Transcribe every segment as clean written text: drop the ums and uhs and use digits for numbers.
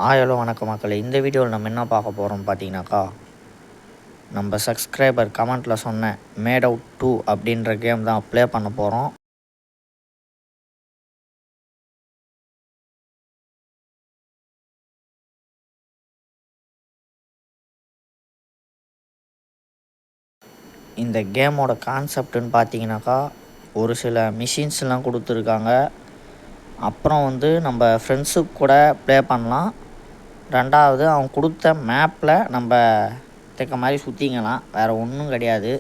Hello வணக்கம் மக்களே. இந்த வீடியோவில் நம்ம என்ன பார்க்க போகிறோம் பார்த்தீங்கன்னாக்கா, நம்ம சப்ஸ்கிரைபர் கமெண்ட்டில் சொன்ன மேட் அவுட் 2 அப்படின்ற கேம் தான் ப்ளே பண்ண போகிறோம். இந்த கேமோட கான்செப்டுன்னு பார்த்தீங்கன்னாக்கா, ஒரு சில மிஷின்ஸ்லாம் கொடுத்துருக்காங்க. அப்புறம் நம்ம ஃப்ரெண்ட்ஸுக்கு கூட ப்ளே பண்ணலாம். ரெண்டாவது அவங்க கொடுத்த மேப்பில் நம்ம தெக்க மாதிரி சுற்றிக்கலாம். வேறு ஒன்றும் கிடையாது.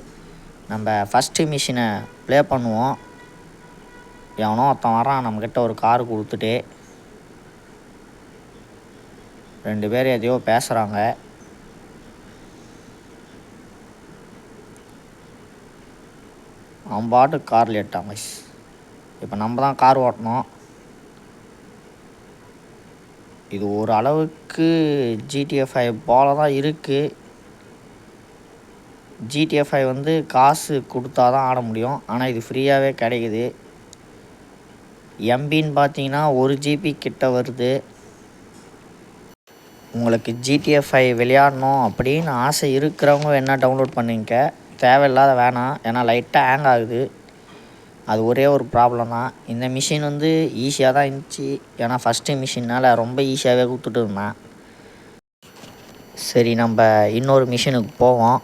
நம்ம ஃபஸ்ட்டு மிஷினை ப்ளே பண்ணுவோம். எவனோ ஒருத்தன் வரான் நம்மக்கிட்ட ஒரு கார் கொடுத்துட்டு. 2 பேர் எதையோ பேசுகிறாங்க. அவன் பாட்டுக்கு காரில் ஏட்டான். இப்போ நம்ம தான் கார் ஓட்டணும். இது ஒரு அளவுக்கு GTA 5 போல தான் இருக்குது. GTA 5 காசு கொடுத்தா தான் ஆட முடியும். ஆனால் இது ஃப்ரீயாகவே கிடைக்குது. எம்பின்னு பார்த்தீங்கன்னா 1 GB கிட்ட வருது. உங்களுக்கு GTA 5 விளையாடணும் அப்படின்னு ஆசை இருக்கிறவங்க வேணால் டவுன்லோட் பண்ணிக்க. தேவையில்லாத வேணாம். ஏன்னா லைட்டாக ஹேங் ஆகுது. அது ஒரே ஒரு ப்ராப்ளம் தான். இந்த மிஷின் ஈஸியாக தான் இருந்துச்சு. ஏன்னா ஃபஸ்ட்டு மிஷினால் ரொம்ப ஈஸியாகவே கொடுத்துட்டு இருந்தேன். சரி, நம்ம இன்னொரு மிஷினுக்கு போவோம்.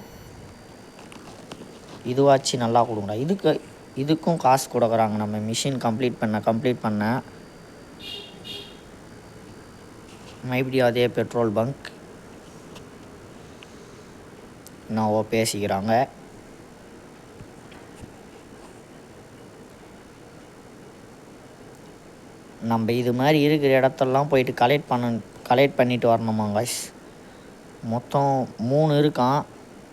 இதுவாச்சு நல்லா கொடுங்கடா. இதுக்கும் காசு கொடுக்குறாங்க. நம்ம மிஷின் கம்ப்ளீட் பண்ண மறுபடியும் அதே பெட்ரோல் பங்க் என்னவோ பேசிக்கிறாங்க. நம்ம இது மாதிரி இருக்கிற இடத்தெல்லாம் போயிட்டு கலெக்ட் பண்ணிட்டு வரணுமா காய்ஸ். மொத்தம் 3 இருக்கான்.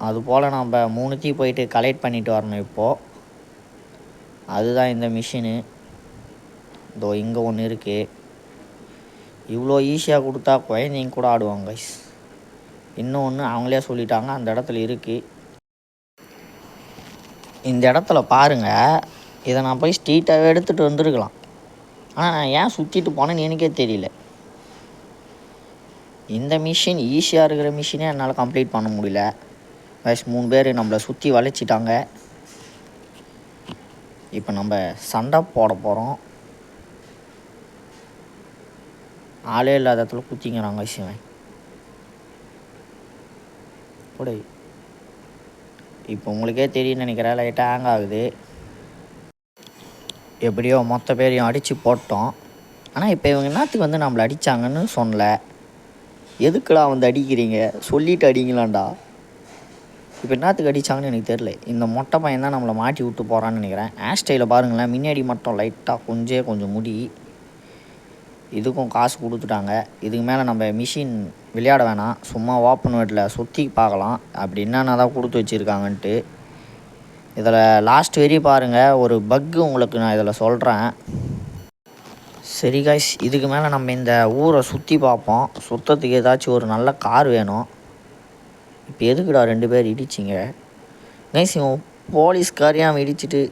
அதுபோல் நம்ம 3த்தையும் போயிட்டு கலெக்ட் பண்ணிட்டு வரணும். இப்போது அதுதான் இந்த மிஷினு. இதோ இங்கே ஒன்று இருக்குது. இவ்வளோ ஈஸியாக கொடுத்தா குழந்தைங்க கூட ஆடுவாங்க காய்ஸ். இன்னொன்று அவங்களே சொல்லிட்டாங்க அந்த இடத்துல இருக்குது. இந்த இடத்துல பாருங்கள். இதை நான் போய் ஸ்ட்ரீட்டாகவே எடுத்துகிட்டு வந்துருக்கலாம். ஆனால் நான் ஏன் சுற்றிட்டு போனேன்னு எனக்கே தெரியல. இந்த மிஷின் ஈஸியாக இருக்கிற மிஷினே என்னால் கம்ப்ளீட் பண்ண முடியல. வயசு 3 பேர் நம்மளை சுற்றி வளைச்சிட்டாங்க. இப்போ நம்ம சண்டை போட போகிறோம். ஆளே இல்லாத இடத்துல குத்திங்கிறாங்க சிவன் கூட. இப்போ உங்களுக்கே தெரியும்னு நினைக்கிறேன். லைட்டாக ஹேங் ஆகுது. எப்படியோ மொத்த பேரையும் அடித்து போட்டோம். ஆனால் இப்போ இவங்க என்னத்துக்கு நம்மளை அடித்தாங்கன்னு சொல்லலை. எதுக்குடா அடிக்கிறீங்க சொல்லிவிட்டு அடிங்களாண்டா. இப்போ என்னத்துக்கு அடித்தாங்கன்னு எனக்கு தெரில. இந்த மொட்டை பையன் தான் நம்மளை மாட்டி விட்டு போகிறான்னு நினைக்கிறேன். ஹேர் ஸ்டைலை பாருங்களேன். முன்னாடி மட்டும் லைட்டாக கொஞ்சம் முடி. இதுக்கும் காசு கொடுத்துட்டாங்க. இதுக்கு மேலே நம்ம மிஷின் விளையாட வேணாம். சும்மா ஓப்பன் வேர்டில் சுற்றி பார்க்கலாம் அப்படி என்னென்ன தான் கொடுத்து வச்சுருக்காங்கன்ட்டு. இதில் லாஸ்ட் வரையும் பாருங்கள். ஒரு பக்கு உங்களுக்கு நான் இதில் சொல்கிறேன். சரி காய்ஸ், இதுக்கு மேலே நம்ம இந்த ஊரை சுற்றி பார்ப்போம். சுற்றத்துக்கு ஏதாச்சும் ஒரு நல்ல கார் வேணும். இப்போ எதுக்குடா 2 பேர் இடிச்சிங்க கைஸ்? இவன் போலீஸ்காரையும் இடிச்சிட்டு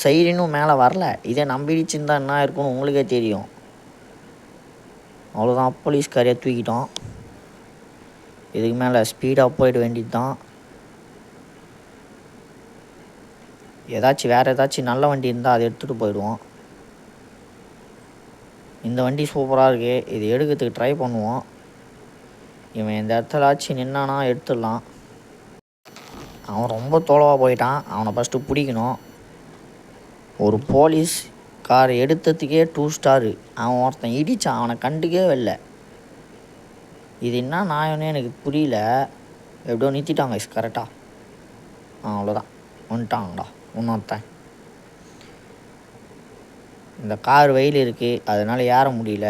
சைரனும் மேலே வரல. இதே நம்ம இடிச்சுருந்தா என்ன இருக்குன்னு உங்களுக்கே தெரியும். அவ்வளோதான், போலீஸ்காரையை தூக்கிட்டோம். இதுக்கு மேலே ஸ்பீடாக போயிட வேண்டியது தான். வேறு ஏதாச்சும் நல்ல வண்டி இருந்தால் அதை எடுத்துகிட்டு போயிடுவோம். இந்த வண்டி சூப்பராக இருக்குது. இது எடுக்கிறதுக்கு ட்ரை பண்ணுவோம். இவன் இந்த இடத்துலாச்சும் நின்னானா எடுத்துடலாம். அவன் ரொம்ப தொலைவாக போயிட்டான். அவனை ஃபஸ்ட்டு பிடிக்கணும். ஒரு போலீஸ் கார் எடுத்ததுக்கே 2 ஸ்டாரு. அவன் ஒருத்தன் இடித்தான். அவனை கண்டுக்கவே இல்லை. இது என்ன நாயன்னு எனக்கு புரியல. எப்படியோ நிறுத்திட்டாங்க கரெக்டாக. அவ்வளோதான், வந்துட்டாங்கடா இன்னொருத்தன். இந்த கார் வெயில் இருக்குது, அதனால் ஏற முடியல.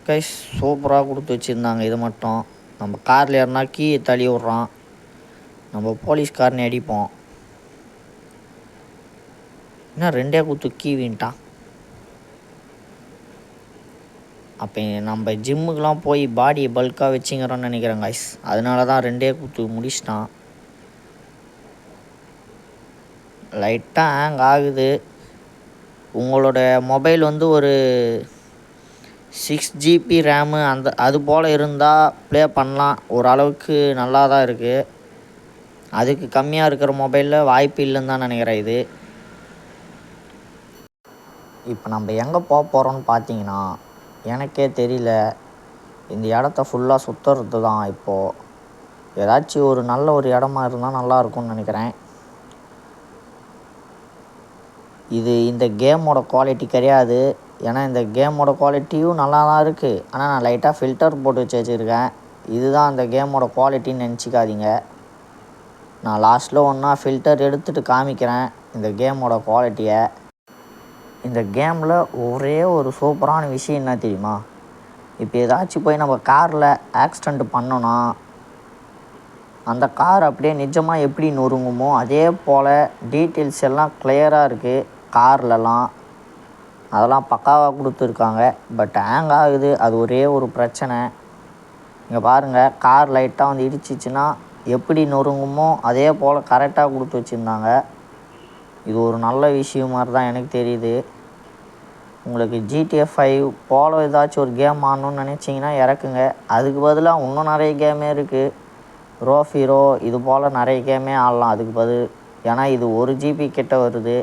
கைஸ் சூப்பராக கொடுத்து வச்சுருந்தாங்க. இது மட்டும் நம்ம காரில் ஏறினா கீயை தள்ளி விட்றான். நம்ம போலீஸ்காரனை அடிப்போம். இன்னும் 2 குத்து கீ வீண்டான். அப்போ நம்ம ஜிம்முக்கெலாம் போய் பாடியை பல்காக வச்சுங்கிறோன்னு நினைக்கிறேன் கைஸ். அதனால தான் 2 குத்து முடிச்சிட்டான். லைட்டாக ஹேங் ஆகுது. உங்களோட மொபைல் வந்து ஒரு 6 GB ரேமு அது போல் இருந்தால் ப்ளே பண்ணலாம். ஓரளவுக்கு நல்லா தான் இருக்குது. அதுக்கு கம்மியாக இருக்கிற மொபைலில் வாய்ப்பு இல்லைன்னு தான் நினைக்கிறேன் இது. இப்போ நம்ம எங்கே போகிறோன்னு பார்த்தீங்கன்னா, எனக்கே தெரியல. இந்த இடத்த ஃபுல்லாக சுற்றுறது தான் இப்போது. ஏதாச்சும் ஒரு நல்ல ஒரு இடமா இருந்தால் நல்லாயிருக்கும்னு நினைக்கிறேன். இது இந்த கேமோட குவாலிட்டி கிடையாது. ஏன்னா இந்த கேமோட குவாலிட்டியும் நல்லா தான் இருக்குது. ஆனால் நான் லைட்டாக ஃபில்டர் போட்டு வச்சுருக்கேன். இதுதான் அந்த கேமோட குவாலிட்டின்னு நினச்சிக்காதீங்க. நான் லாஸ்ட்டில் ஒன்றா ஃபில்டர் எடுத்துகிட்டு காமிக்கிறேன் இந்த கேமோட குவாலிட்டியை. இந்த கேமில் ஒரே ஒரு சூப்பரான விஷயம் என்ன தெரியுமா? இப்போ ஏதாச்சும் போய் நம்ம காரில் ஆக்சிடெண்ட் பண்ணோன்னா, அந்த கார் அப்படியே நிஜமாக எப்படி நொறுங்குமோ அதே போல் டீட்டெயில்ஸ் எல்லாம் கிளியராக இருக்குது கார்லலாம். அதெல்லாம் பக்காவாக கொடுத்துருக்காங்க. பட் ஹேங் ஆகுது, அது ஒரே ஒரு பிரச்சனை. இங்கே பாருங்கள், கார் லைட்டாக வந்து இடிச்சிச்சின்னா எப்படி நொறுங்குமோ அதே போல் கரெக்டாக கொடுத்து வச்சுருந்தாங்க. இது ஒரு நல்ல விஷயம் மாதிரி தான் எனக்கு தெரியுது. உங்களுக்கு GTA 5 போல் ஏதாச்சும் ஒரு கேம் ஆடணுன்னு நினச்சிங்கன்னா இறக்குங்க. அதுக்கு பதிலாக இன்னும் நிறைய கேமே இருக்குது. ரோஃபீரோ இது போல் நிறைய கேமே ஆடலாம் அதுக்கு பதில். ஏன்னா இது 1 GB கிட்ட வருது.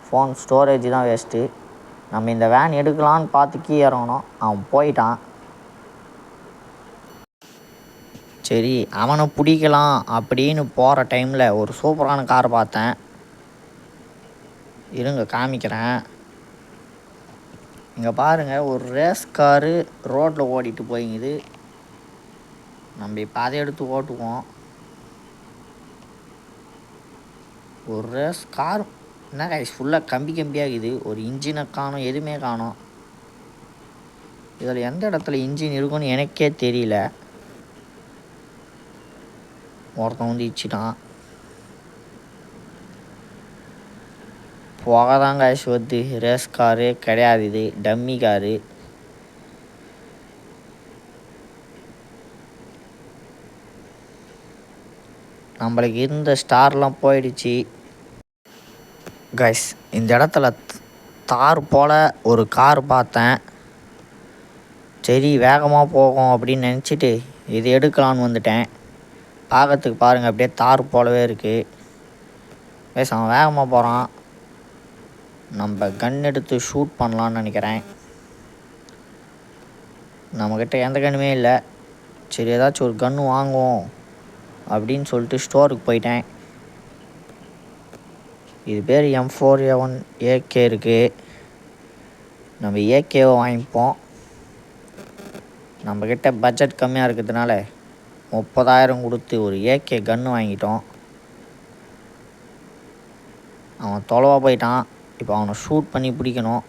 ஃபோன் ஸ்டோரேஜ் தான் வேஸ்ட்டு. நம்ம இந்த வேன் எடுக்கலான்னு பார்த்து கீழே இறங்கணும், அவன் போயிட்டான். சரி, அவனை பிடிக்கலாம் அப்படின்னு போகிற டைமில் ஒரு சூப்பரான கார் பார்த்தேன். இருங்க காமிக்கிறேன். இங்கே பாருங்கள், ஒரு ரேஸ் காரு ரோட்டில் ஓடிட்டு போயிங்குது. நம்ம இப்போ அதை எடுத்து ஓட்டுவோம். ஒரு ரேஸ் கார் என்ன கைஸ் ஃபுல்லாக கம்பியாகுது. ஒரு இன்ஜினை காணும், எதுவுமே காணும். இதில் எந்த இடத்துல இன்ஜின் இருக்குன்னு எனக்கே தெரியல. ஒருத்தன் வந்து இச்சிட்டான். புகை தான் கைஸ் வருது. ரேஸ் காரு கிடையாது, இது டம்மி காரு. நம்மளுக்கு இருந்த ஸ்டார்லாம் போயிடுச்சு கைஸ். இந்த இடத்துல தார் போல் ஒரு கார் பார்த்தேன். சரி வேகமாக போகும் அப்படின்னு நினச்சிட்டு இது எடுக்கலான்னு வந்துட்டேன். பார்க்கறதுக்கு பாருங்கள், அப்படியே தார் போலவே இருக்குது. கைஸ் அவன் வேகமாக போகிறான். நம்ம கன் எடுத்து ஷூட் பண்ணலான்னு நினைக்கிறேன். நம்மக்கிட்ட எந்த கன்னுமே இல்லை. சரி ஏதாச்சும் ஒரு கன்று வாங்குவோம் அப்படின்னு சொல்லிட்டு ஸ்டோருக்கு போயிட்டேன். இது பேர் M4A1 AK இருக்குது. நம்ம ஏகேவை வாங்கிப்போம். நம்மக்கிட்ட பட்ஜெட் கம்மியாக இருக்கிறதுனால 30,000 கொடுத்து ஒரு AK கன்று வாங்கிட்டோம். அவன் தொலைவாக போயிட்டான். இப்போ அவனை ஷூட் பண்ணி பிடிக்கணும்.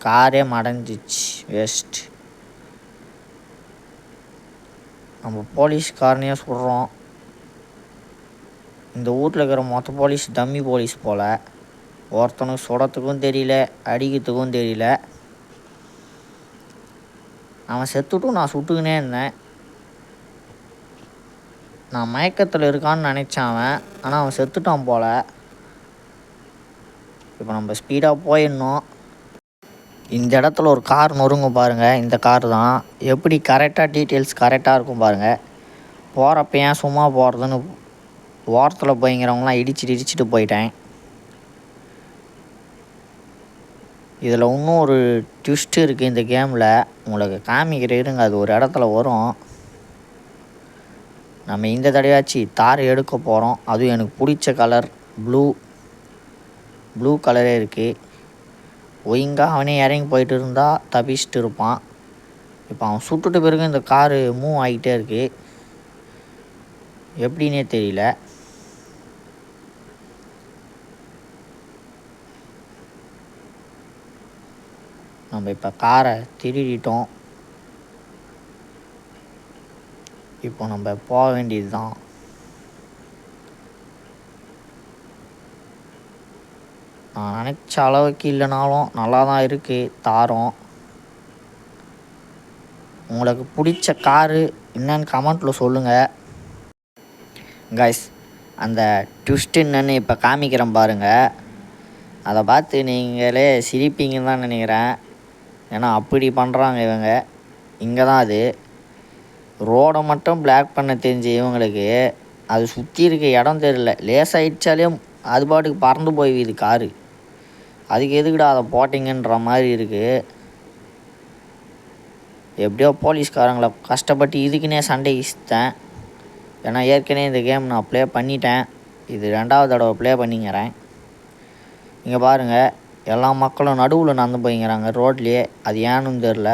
காரே மடைஞ்சிச்சு, வேஸ்ட். நம்ம போலீஸ்காரனையே சொல்கிறோம். இந்த ஊரில் இருக்கிற மொத்த போலீஸ் டம்மி போலீஸ் போல். ஒருத்தனுக்கு சுடத்துக்கும் தெரியல, அடிக்கிறதுக்கும் தெரியல. அவன் செத்துட்டும் நான் சுட்டுக்கினே இருந்தேன். நான் மயக்கத்தில் இருக்கான்னு நினச்சான் அவன், ஆனால் அவன் செத்துட்டான் போல். இப்போ நம்ம ஸ்பீடாக போயிடணும். இந்த இடத்துல ஒரு கார் நொறுங்க பாருங்கள். இந்த கார் தான் எப்படி கரெக்டாக டீட்டெயில்ஸ் கரெக்டாக இருக்கும் பாருங்கள். போகிறப்ப ஏன் சும்மா போகிறதுன்னு ஓரத்தில் போய்ங்கிறவங்களாம் இடிச்சிட்டு போயிட்டேன். இதில் இன்னும் ஒரு ட்விஸ்ட் இருக்குது இந்த கேமில். உங்களுக்கு காமிக்கிற இருங்க, அது ஒரு இடத்துல வரும். நம்ம இந்த தடவையாச்சு தார் எடுக்க போகிறோம். அதுவும் எனக்கு பிடிச்ச கலர் ப்ளூ கலரே இருக்குது. ஒழுங்காக அவனே இறங்கி போயிட்டு இருந்தால் தப்பிச்சுட்டு இருப்பான். இப்போ அவன் சுட்டுட்டு பிறகு இந்த காரு மூவ் ஆகிட்டே இருக்குது. எப்படின்னே தெரியல. நம்ம இப்போ காரை திருடிட்டோம். இப்போ நம்ம போக வேண்டியது தான். நான் நினச்ச அளவுக்கு இல்லைனாலும் நல்லா தான் இருக்குது தாரம். உங்களுக்கு பிடிச்ச காரு என்னன்னு கமெண்ட்டில் சொல்லுங்கள் கைஸ். அந்த ட்விஸ்ட் என்னன்னு இப்போ காமிக்கிறேன் பாருங்கள். அதை பார்த்து நீங்களே சிரிப்பீங்கன்னு தான் நினைக்கிறேன். ஏன்னா அப்படி பண்ணுறாங்க இவங்க. இங்கே தான் அது ரோடை மட்டும் பிளாக் பண்ண தெரிஞ்ச இவங்களுக்கு அது சுற்றி இருக்க இடம் தெரியல. லேசாகிடுச்சாலே அது பாட்டுக்கு பறந்து போய்விது காரு. அதுக்கு எதுக்குடா அதை போட்டிங்கன்ற மாதிரி இருக்குது. எப்படியோ போலீஸ்காரங்களை கஷ்டப்பட்டு இதுக்குன்னே சண்டை இஷ்டேன். ஏன்னா ஏற்கனவே இந்த கேம் நான் ப்ளே பண்ணிட்டேன். இது 2வது தடவை ப்ளே பண்ணிங்கிறேன். இங்கே பாருங்கள், எல்லா மக்களும் நடுவில் நடந்து போய்ங்கிறாங்க ரோட்லேயே. அது ஏன்னு தெரில.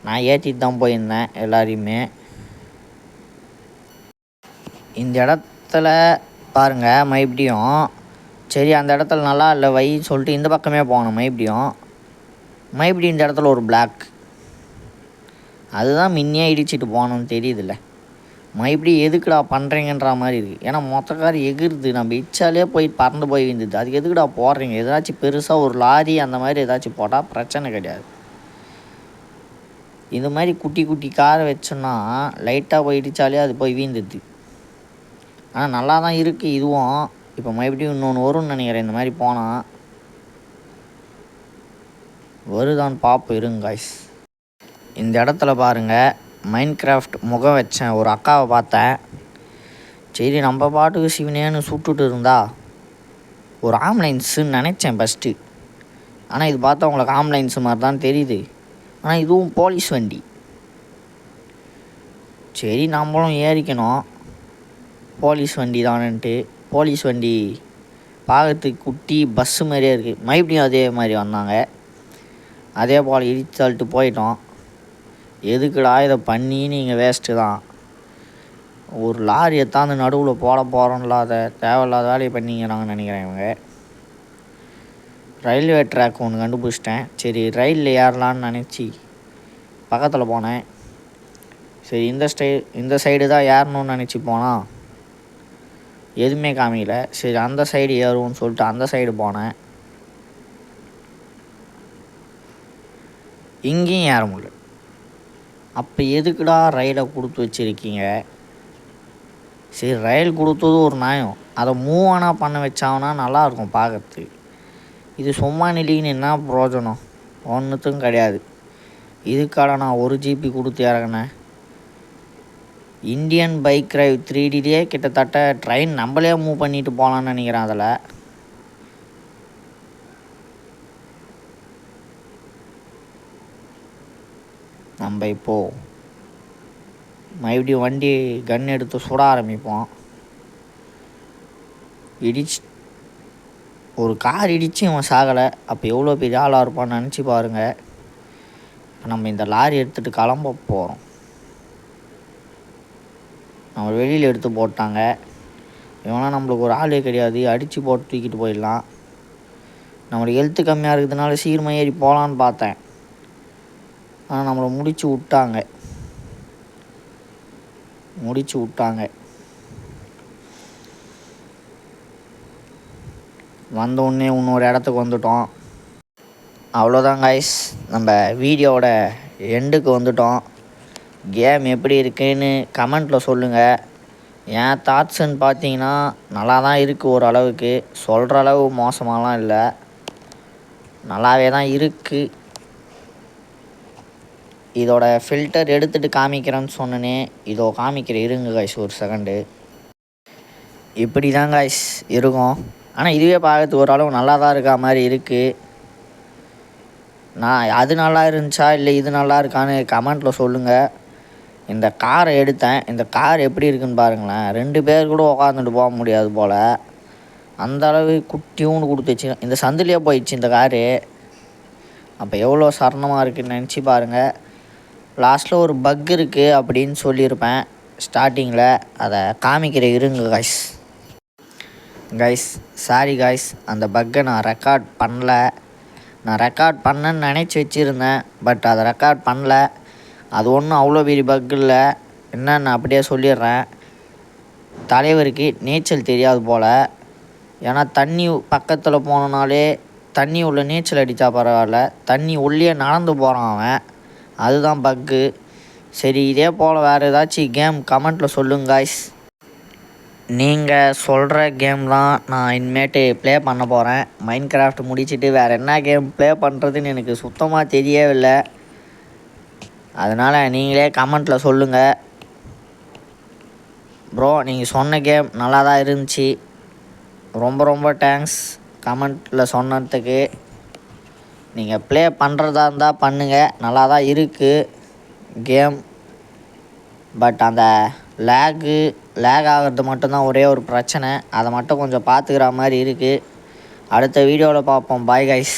நான் ஏற்றிட்டு தான் போயிருந்தேன் எல்லாரையுமே. இந்த இடத்துல பாருங்கள் மறுபடியும் சரி அந்த இடத்துல நல்லா இல்லை வைன்னு சொல்லிட்டு இந்த பக்கமே போகணும். மறுபடியும் இந்த இடத்துல ஒரு பிளாக். அதுதான் முன்னே இடிச்சிட்டு போகணும்னு தெரியுதுல்ல. மறுபடியும் எதுக்குடா பண்ணுறீங்கன்ற மாதிரி இருக்குது. ஏன்னா மொத்த கார் எகிருது. நம்ம இச்சாலே போய் பறந்து போய் விழுந்துது. அதுக்கு எதுக்குடா போடுறீங்க? ஏதாச்சும் பெருசாக ஒரு லாரி அந்த மாதிரி ஏதாச்சும் போட்டால் பிரச்சனை கிடையாது. இந்த மாதிரி குட்டி குட்டி காரை வச்சோன்னா லைட்டாக போய் இடித்தாலே அது போய் வீழ்ந்துடுது. ஆனால் நல்லா தான் இருக்குது இதுவும். இப்போ மறுபடியும் இன்னொன்று வரும்னு நினைக்கிறேன். இந்த மாதிரி போனால் வருதான் பாப்பு இருங்க காய்ஸ். இந்த இடத்துல பாருங்கள், மைன்கிராஃப்ட் முகம் வச்சேன் ஒரு அக்காவை பார்த்தேன். சரி நம்ம பாட்டுக்கு சிவனேன்னு சுட்டுட்டு இருந்தா ஒரு ஆம்புலன்ஸுன்னு நினச்சேன் ஃபஸ்ட்டு. ஆனால் இது பார்த்தா உங்களுக்கு ஆம்புலன்ஸு மாதிரி தான் தெரியுது. ஆனால் இதுவும் போலீஸ் வண்டி. சரி நம்மளும் ஏறிக்கணும். போலீஸ் வண்டி தானன்ட்டு. போலீஸ் வண்டி பார்க்கறதுக்கு குட்டி பஸ்ஸு மாதிரியே இருக்குது. மறுபடியும் அதே மாதிரி வந்தாங்க. அதே போல் இடிச்சு தள்ளிட்டு போயிட்டோம். எதுக்குடா இதை பண்ணி நீங்கள் வேஸ்ட்டு தான். ஒரு லாரியை தாந்து நடுவில் போட போகிறோம்ல, அதை தேவையில்லாத வேலையை பண்ணிக்கிறாங்கன்னு நினைக்கிறேன் இவங்க. ரயில்வே ட்ராக் ஒன்று கண்டுபிடிச்சிட்டேன். சரி ரயிலில் ஏறலான்னு நினச்சி பக்கத்தில் போனேன். சரி இந்த சைடு தான் ஏறணும்னு நினச்சி போனால் எதுவுமே காமிக்கல. சரி அந்த சைடு ஏறுவோம்னு சொல்லிட்டு அந்த சைடு போனேன். இங்கேயும் ஏற முடியல. அப்போ எதுக்குடா ரயிலை கொடுத்து வச்சுருக்கீங்க? சரி ரயில் கொடுத்தது ஒரு நியாயம். அதை மூவ் ஆனால் பண்ண வச்சாங்கன்னா நல்லாயிருக்கும் பார்க்கறதுக்கு. இது சும்மா நிலைன்னு என்ன பிரயோஜனம்? ஒன்றுத்துக்கும் கிடையாது. இதுக்காக நான் 1 GB கொடுத்து இறங்கினேன். இந்தியன் பைக் ரைவ் 3Dலேயே கிட்டத்தட்ட ட்ரெயின் நம்மளே மூவ் பண்ணிட்டு போகலான்னு நினைக்கிறேன். அதில் நம்ம இப்போது மறுபடியும் வண்டி கன் எடுத்து சுட ஆரம்பிப்போம். ஒரு கார் இடித்து அவன் சாகலை. அப்போ எவ்வளோ பெரிய ஆளாக இருப்பான்னு நினச்சி பாருங்கள். நம்ம இந்த லாரி எடுத்துகிட்டு கிளம்ப போகிறோம். நம்ம வெளியில் எடுத்து போட்டாங்க. இவனா நம்மளுக்கு ஒரு ஆளே கிடையாது. அடித்து போட்டு தூக்கிட்டு போயிடலாம். நம்மளுக்கு ஹெல்த்து கம்மியாக இருக்கிறதுனால சீக்கிரமாக ஏறி போகலான்னு பார்த்தேன். ஆனால் நம்மளை முடிச்சு விட்டாங்க. வந்தோடனே இன்னொரு இடத்துக்கு வந்துட்டோம். அவ்வளோதான் காய்ஸ், நம்ம வீடியோவோட எண்டுக்கு வந்துட்டோம். கேம் எப்படி இருக்குன்னு கமெண்ட்டில் சொல்லுங்கள். என் தாட்ஸுன்னு பார்த்தீங்கன்னா நல்லா தான் இருக்குது. ஓரளவுக்கு சொல்கிற அளவு மோசமாலாம் இல்லை, நல்லாவே தான் இருக்குது. இதோட ஃபில்டர் எடுத்துகிட்டு காமிக்கிறேன்னு சொன்னனே, இதோ காமிக்கிறேன் இருங்க காய்ஸ் ஒரு செகண்டு. இப்படி தான் காய்ஸ் இருக்கும். ஆனால் இதுவே பார்க்கறதுக்கு ஓரளவு நல்லா தான் இருக்கா மாதிரி இருக்குது. நான் அது நல்லா இருந்துச்சா இல்லை இது நல்லா இருக்கான்னு கமெண்ட்டில் சொல்லுங்கள். இந்த காரை எடுத்தேன். இந்த கார் எப்படி இருக்குன்னு பாருங்களேன். 2 பேர் கூட உட்காந்துட்டு போக முடியாது போல், அந்த அளவு குட்டியூன்னு கொடுத்துச்சு. இந்த சந்திலே போயிடுச்சு இந்த காரு. அப்போ எவ்வளோ சரணமாக இருக்குதுன்னு நினச்சி பாருங்கள். லாஸ்ட்டில் ஒரு பக் இருக்குது அப்படின்னு சொல்லியிருப்பேன் ஸ்டார்டிங்கில். அதை காமிக்கிற இருங்க கைஸ். சாரி கைஸ், அந்த பக்கை நான் ரெக்கார்ட் பண்ணல. நான் ரெக்கார்ட் பண்ணேன்னு நினச்சி வச்சுருந்தேன், பட் அதை ரெக்கார்ட் பண்ணல. அது ஒன்றும் அவ்வளோ பெரிய பக் இல்லை. என்னன்னு அப்படியே சொல்லிடுறேன். தலைவருக்கு நீச்சல் தெரியாது போல். ஏன்னா தண்ணி பக்கத்தில் போனனாலே தண்ணி உள்ள நீச்சல் அடித்தா பரவாயில்ல, தண்ணி உள்ளே நடந்து போகிறான் அவன். அதுதான் பக்கு. சரி இதே போல் வேறு ஏதாச்சும் கேம் கமெண்ட்டில் சொல்லுங்க காய்ஸ். நீங்கள் சொல்கிற கேம் தான் நான் இனிமேட்டு ப்ளே பண்ண போகிறேன். மைண்ட் கிராஃப்ட் முடிச்சுட்டு வேறு என்ன கேம் ப்ளே பண்ணுறதுன்னு எனக்கு சுத்தமாக தெரியவில்லை. அதனால் நீங்களே கமெண்ட்டில் சொல்லுங்கள். ப்ரோ நீங்கள் சொன்ன கேம் நல்லா தான் இருந்துச்சு. ரொம்ப ரொம்ப தேங்க்ஸ் கமெண்ட்டில் சொன்னதுக்கு. நீங்கள் ப்ளே பண்ணுறதா இருந்தால் பண்ணுங்கள், நல்லா தான் இருக்குது கேம். பட் அந்த லேக் ஆகிறது மட்டும்தான் ஒரே ஒரு பிரச்சனை. அதை மட்டும் கொஞ்சம் பார்த்துக்கிற மாதிரி இருக்குது. அடுத்த வீடியோவில் பார்ப்போம். Bye guys.